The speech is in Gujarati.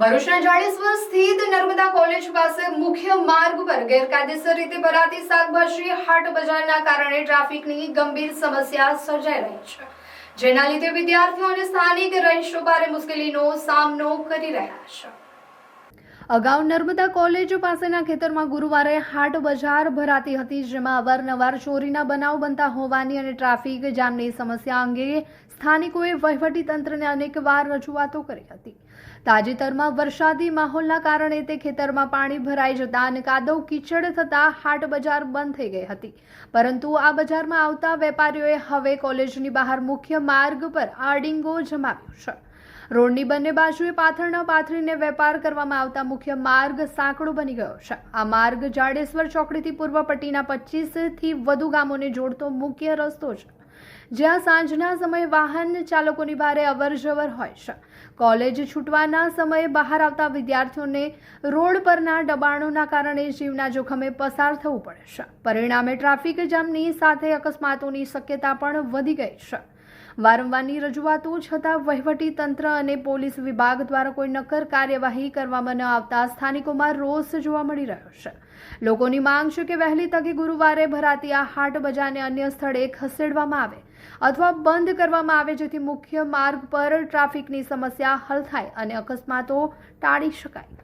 ભરૂચના જાડેશ્વર સ્થિત નર્મદા કોલેજ પાસે મુખ્ય માર્ગ પર ગેરકાયદેસર રીતે ભરાતી શાકભાજી હાટ બજારના કારણે ટ્રાફિકની ગંભીર સમસ્યા સર્જાઈ રહી છે, જેના લીધે વિદ્યાર્થીઓ અને સ્થાનિક રહીશો ભારે મુશ્કેલીનો સામનો કરી રહ્યા છે। અગાઉ નર્મદા કોલેજ પાસેના ખેતરમાં ગુરુવારે હાટ બજાર ભરાતી હતી, જેમાં અવારનવાર ચોરીના બનાવ બનતા હોવાની અને ટ્રાફિક જામની સમસ્યા અંગે સ્થાનિકોએ વહીવટીતંત્રને અનેકવાર રજૂઆતો કરી હતી। તાજેતરમાં વરસાદી માહોલના કારણે તે ખેતરમાં પાણી ભરાઈ જતા અને કાદવ કીચડ થતા હાટ બજાર બંધ થઈ ગઈ હતી, પરંતુ આ બજારમાં આવતા વેપારીઓએ હવે કોલેજની બહાર મુખ્ય માર્ગ પર આડિંગો જમાવ્યો છે। રોડની બંને બાજુએ પાથરણા પાથરીને વેપાર કરવામાં આવતા મુખ્ય માર્ગ સાંકડો બની ગયો છે। આ માર્ગ જાડેશ્વર ચોકડીથી પૂર્વ પટ્ટીના 25થી વધુ ગામોને જોડતો મુખ્ય રસ્તો છે, જ્યાં સાંજના સમયે વાહન ચાલકોની ભારે અવરજવર હોય છે। કોલેજ છૂટવાના સમયે બહાર આવતા વિદ્યાર્થીઓને રોડ પરના દબાણોના કારણે જીવના જોખમે પસાર થવું પડે છે। પરિણામે ટ્રાફિક જામની સાથે અકસ્માતોની શક્યતા પણ વધી ગઈ છે। વારંવારની રજૂઆતો છતાં વહીવટી તંત્ર અને પોલીસ વિભાગ દ્વારા કોઈ નક્કર કાર્યવાહી કરવામાં ન આવતા સ્થાનિકોમાં રોષ જોવા મળી રહ્યો છે। લોકોની માંગ છે કે વહેલી તકે ગુરુવારે ભરાતી આ હાટ બજારને અન્ય સ્થળે ખસેડવામાં આવે અથવા બંધ કરવામાં આવે, જેથી મુખ્ય માર્ગ પર ટ્રાફિકની સમસ્યા હલ થાય અને અકસ્માતો ટાળી શકાય।